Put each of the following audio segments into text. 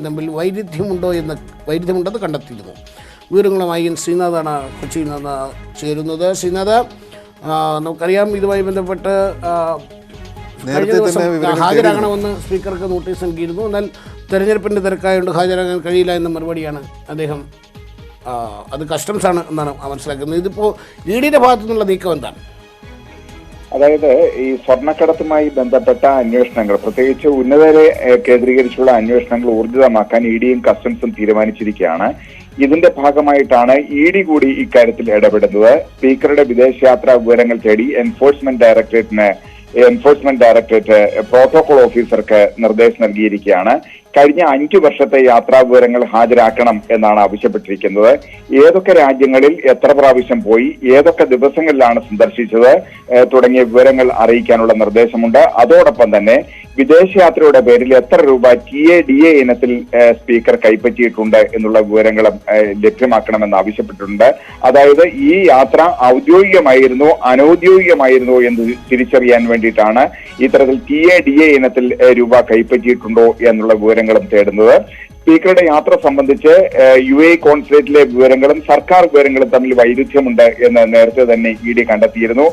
തമ്മിൽ വൈരുദ്ധ്യമുണ്ടെന്ന് കണ്ടെത്തിയിരുന്നു. വിവരങ്ങളുമായി ശ്രീനാഥാണ് കൊച്ചിയിൽ നിന്ന് ചേരുന്നത്. ശ്രീനാഥ്, നമുക്കറിയാം ഇതുമായി ബന്ധപ്പെട്ട് കഴിഞ്ഞ ദിവസം ഹാജരാകണമെന്ന് സ്പീക്കർക്ക് നോട്ടീസ് നൽകിയിരുന്നു. എന്നാൽ തെരഞ്ഞെടുപ്പിൻ്റെ തിരക്കായതുകൊണ്ട് ഹാജരാകാൻ കഴിയില്ല എന്ന മറുപടിയാണ് അദ്ദേഹം. അത് കസ്റ്റംസാണ് എന്നാണ് മനസ്സിലാക്കുന്നത്. ഇതിപ്പോൾ ഇഡിയുടെ ഭാഗത്തു നിന്നുള്ള നീക്കം എന്താണ്? അതായത് ഈ സ്വർണ്ണക്കടത്തുമായി ബന്ധപ്പെട്ട അന്വേഷണങ്ങൾ, പ്രത്യേകിച്ച് ഉന്നതരെ കേന്ദ്രീകരിച്ചുള്ള അന്വേഷണങ്ങൾ ഊർജിതമാക്കാൻ ഇഡിയും കസ്റ്റംസും തീരുമാനിച്ചിരിക്കുകയാണ്. ഇതിന്റെ ഭാഗമായിട്ടാണ് ഇഡി കൂടി ഇക്കാര്യത്തിൽ ഇടപെടുന്നത്. സ്പീക്കറുടെ വിദേശയാത്രാ വിവരങ്ങൾ തേടി എൻഫോഴ്സ്മെന്റ് ഡയറക്ടറേറ്റ് പ്രോട്ടോകോൾ ഓഫീസർക്ക് നിർദ്ദേശം നൽകിയിരിക്കുകയാണ്. കഴിഞ്ഞ 5 വർഷത്തെ യാത്രാ വിവരങ്ങൾ ഹാജരാക്കണം എന്നാണ് ആവശ്യപ്പെട്ടിരിക്കുന്നത്. ഏതൊക്കെ രാജ്യങ്ങളിൽ എത്ര പ്രാവശ്യം പോയി, ഏതൊക്കെ ദിവസങ്ങളിലാണ് സന്ദർശിച്ചത് തുടങ്ങിയ വിവരങ്ങൾ അറിയിക്കാനുള്ള നിർദ്ദേശമുണ്ട്. അതോടൊപ്പം തന്നെ വിദേശയാത്രയുടെ പേരിൽ എത്ര രൂപ TADA ഇനത്തിൽ സ്പീക്കർ കൈപ്പറ്റിയിട്ടുണ്ട് എന്നുള്ള വിവരങ്ങളും ലഭ്യമാക്കണമെന്ന് ആവശ്യപ്പെട്ടിട്ടുണ്ട്. അതായത് ഈ യാത്ര ഔദ്യോഗികമായിരുന്നോ അനൌദ്യോഗികമായിരുന്നോ എന്ന് തിരിച്ചറിയാൻ വേണ്ടിയിട്ടാണ് ഇത്തരത്തിൽ TADA ഇനത്തിൽ രൂപ കൈപ്പറ്റിയിട്ടുണ്ടോ എന്നുള്ള വിവരങ്ങളും തേടുന്നത്. സ്പീക്കറുടെ യാത്ര സംബന്ധിച്ച് UAE കോൺസുലേറ്റിലെ വിവരങ്ങളും സർക്കാർ വിവരങ്ങളും തമ്മിൽ വൈരുദ്ധ്യമുണ്ട് എന്ന് നേരത്തെ തന്നെ ഇഡി കണ്ടെത്തിയിരുന്നു.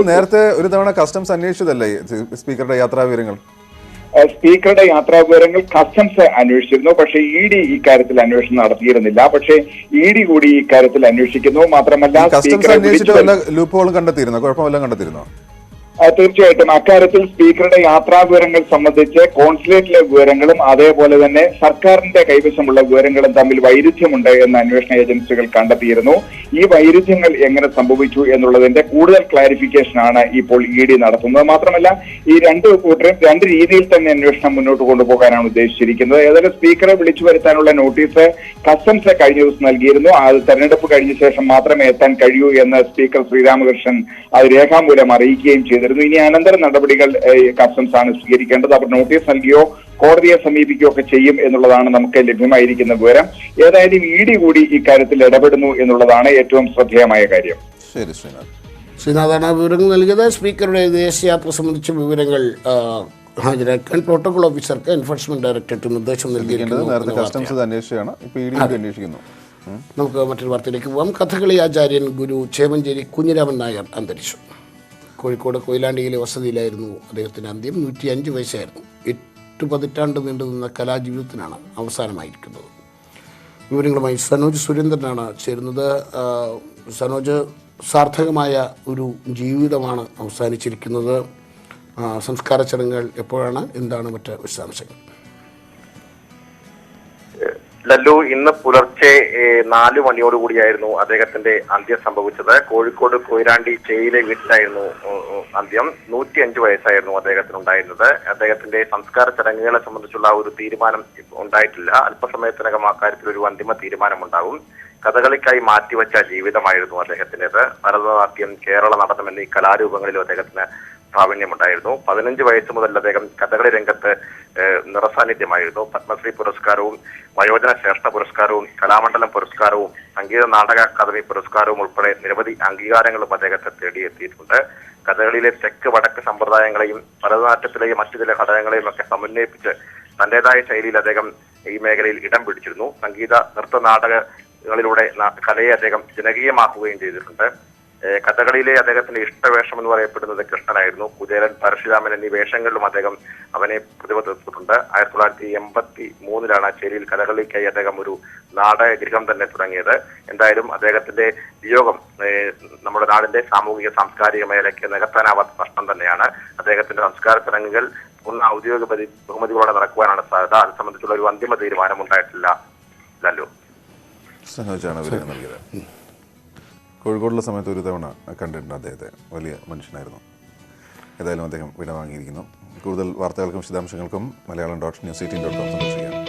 നേരത്തെ ഒരു തവണ കസ്റ്റംസ് അന്വേഷിച്ചതല്ലേ സ്പീക്കറുടെ യാത്രാ വിവരങ്ങൾ? സ്പീക്കറുടെ യാത്രാ വിവരങ്ങൾ കസ്റ്റംസ് അന്വേഷിച്ചിരുന്നു. പക്ഷേ ഇഡി ഇക്കാര്യത്തിൽ അന്വേഷണം നടത്തിയിരുന്നില്ല. പക്ഷേ ഇഡി കൂടി ഇക്കാര്യത്തിൽ അന്വേഷിക്കുന്നു. മാത്രമല്ല, ലൂപ്പുകളും കണ്ടെത്തിയിരുന്നോ? കുഴപ്പമെല്ലാം കണ്ടെത്തിയിരുന്നോ? തീർച്ചയായിട്ടും അക്കാര്യത്തിൽ സ്പീക്കറുടെ യാത്രാ വിവരങ്ങൾ സംബന്ധിച്ച് കോൺസുലേറ്റിലെ വിവരങ്ങളും അതേപോലെ തന്നെ സർക്കാരിന്റെ കൈവശമുള്ള വിവരങ്ങളും തമ്മിൽ വൈരുദ്ധ്യമുണ്ട് എന്ന് അന്വേഷണ ഏജൻസികൾ കണ്ടെത്തിയിരുന്നു. ഈ വൈരുദ്ധ്യങ്ങൾ എങ്ങനെ സംഭവിച്ചു എന്നുള്ളതിന്റെ കൂടുതൽ ക്ലാരിഫിക്കേഷനാണ് ഇപ്പോൾ ഇഡി നടത്തുന്നത്. മാത്രമല്ല, ഈ രണ്ട് രീതിയിൽ തന്നെ അന്വേഷണം മുന്നോട്ട് കൊണ്ടുപോകാനാണ് ഉദ്ദേശിച്ചിരിക്കുന്നത്. ഏതായാലും സ്പീക്കറെ വിളിച്ചു വരുത്താനുള്ള നോട്ടീസ് കസ്റ്റംസ് കഴിഞ്ഞ ദിവസം നൽകിയിരുന്നു. അത് തെരഞ്ഞെടുപ്പ് കഴിഞ്ഞ ശേഷം മാത്രമേ എത്താൻ കഴിയൂ എന്ന് സ്പീക്കർ ശ്രീരാമകൃഷ്ണൻ അത് രേഖാമൂലം അറിയിക്കുകയും ചെയ്തു. ഇനി അനന്തര നടപടികൾ കസ്റ്റംസ് ആണ് സ്വീകരിക്കേണ്ടത്. അവർ നോട്ടീസ് നൽകിയോ കോടതിയെ സമീപിക്കുകയോ ഒക്കെ ചെയ്യും എന്നുള്ളതാണ് നമുക്ക് ലഭ്യമായിരിക്കുന്ന വിവരം. ഏതായാലും ഇഡി കൂടി ഇക്കാര്യത്തിൽ ഇടപെടുന്നു എന്നുള്ളതാണ് ഏറ്റവും ശ്രദ്ധേയമായ കാര്യം. ശ്രീനാഥാണ് വിവരങ്ങൾ നൽകിയത്. സ്പീക്കറുടെ വിദേശയാത്ര സംബന്ധിച്ച വിവരങ്ങൾ ഹാജരാക്കാൻ പ്രോട്ടോകോൾ ഓഫീസർക്ക് എൻഫോഴ്സ്മെന്റ് ഡയറക്ടറേറ്റ് നിർദ്ദേശം നൽകിയിരിക്കുന്നത്. നമുക്ക് മറ്റൊരു വാർത്തയിലേക്ക് പോകാം. കഥകളി ആചാര്യൻ ഗുരു ചേമഞ്ചേരി കുഞ്ഞിരാമൻ നായർ അന്തരിച്ചു. കോഴിക്കോട് കൊയിലാണ്ടിയിലെ വസതിയിലായിരുന്നു അദ്ദേഹത്തിൻ്റെ അന്ത്യം. 105 വയസ്സായിരുന്നു. 8 പതിറ്റാണ്ട് നീണ്ടുനിന്ന കലാജീവിതത്തിനാണ് അവസാനമായിരിക്കുന്നത്. വിവരങ്ങളുമായി സനോജ് സുരേന്ദ്രനാണ് ചേരുന്നത്. സനോജ്, സാർത്ഥകമായ ഒരു ജീവിതമാണ് അവസാനിച്ചിരിക്കുന്നത്. സംസ്കാര ചടങ്ങുകൾ എപ്പോഴാണ്? എന്താണ് മറ്റ് വിശദാംശങ്ങൾ? ലല്ലു, ഇന്ന് പുലർച്ചെ 4 മണിയോടുകൂടിയായിരുന്നു അദ്ദേഹത്തിന്റെ അന്ത്യം സംഭവിച്ചത്. കോഴിക്കോട് കൊയിലാണ്ടി ചേയിലെ വീട്ടിലായിരുന്നു അന്ത്യം. 105 വയസ്സായിരുന്നു അദ്ദേഹത്തിനുണ്ടായിരുന്നത്. അദ്ദേഹത്തിന്റെ സംസ്കാര ചടങ്ങുകളെ സംബന്ധിച്ചുള്ള ഒരു തീരുമാനം ഉണ്ടായിട്ടില്ല. അല്പസമയത്തിനകം അക്കാര്യത്തിൽ ഒരു അന്തിമ തീരുമാനം ഉണ്ടാകും. കഥകളിക്കായി മാറ്റിവെച്ച ജീവിതമായിരുന്നു അദ്ദേഹത്തിൻ്റെത്. ഭരതനാട്യം, കേരള നടനം എന്നീ കലാരൂപങ്ങളിലും അദ്ദേഹത്തിന് പ്രാവീണ്യമുണ്ടായിരുന്നു. 15 വയസ്സ് മുതൽ അദ്ദേഹം കഥകളി രംഗത്ത് നിറസാന്നിധ്യമായിരുന്നു. പത്മശ്രീ പുരസ്കാരവും വയോജന ശ്രേഷ്ഠ പുരസ്കാരവും കലാമണ്ഡലം പുരസ്കാരവും സംഗീത നാടക അക്കാദമി പുരസ്കാരവും ഉൾപ്പെടെ നിരവധി അംഗീകാരങ്ങളും അദ്ദേഹത്തെ തേടിയെത്തിയിട്ടുണ്ട്. കഥകളിയിലെ തെക്ക് വടക്ക് സമ്പ്രദായങ്ങളെയും ഭരതനാട്യത്തിലെയും മറ്റു ചില ഘടകങ്ങളെയും ഒക്കെ സമന്വയിപ്പിച്ച് തന്റേതായ ശൈലിയിൽ അദ്ദേഹം ഈ മേഖലയിൽ ഇടം പിടിച്ചിരുന്നു. സംഗീത നൃത്ത നാടകങ്ങളിലൂടെ കലയെ അദ്ദേഹം ജനകീയമാക്കുകയും ചെയ്തിട്ടുണ്ട്. കഥകളിയിലെ അദ്ദേഹത്തിന്റെ ഇഷ്ടവേഷം എന്ന് പറയപ്പെടുന്നത് കൃഷ്ണനായിരുന്നു. കുചേലൻ, പരശുരാമൻ എന്നീ വേഷങ്ങളിലും അദ്ദേഹം അവനെ പ്രതിബദ്ധപ്പെട്ടിട്ടുണ്ട്. 1983 ചേരിയിൽ കഥകളിക്കായി അദ്ദേഹം ഒരു നാടകഗൃഹം തന്നെ തുടങ്ങിയത്. എന്തായാലും അദ്ദേഹത്തിന്റെ വിയോഗം നമ്മുടെ നാടിന്റെ സാമൂഹിക സാംസ്കാരിക മേഖലയ്ക്ക് നികത്താനാവാത്ത നഷ്ടം തന്നെയാണ്. അദ്ദേഹത്തിന്റെ സംസ്കാര ചടങ്ങുകൾ പൂർണ്ണ ഔദ്യോഗിക ബഹുമതികളോടെ നടക്കുവാനാണ് സാധ്യത. അത് സംബന്ധിച്ചുള്ള ഒരു അന്തിമ തീരുമാനം ഉണ്ടായിട്ടില്ല. ലല്ലു, കോഴിക്കോടുള്ള സമയത്ത് ഒരു തവണ കണ്ടിട്ടുണ്ട് അദ്ദേഹത്തെ. വലിയ മനുഷ്യനായിരുന്നു. ഏതായാലും അദ്ദേഹം വിടവാങ്ങിയിരിക്കുന്നു. കൂടുതൽ വാർത്തകൾക്കും വിശദാംശങ്ങൾക്കും Malayalam.News18.com സന്ദർശിക്കാം.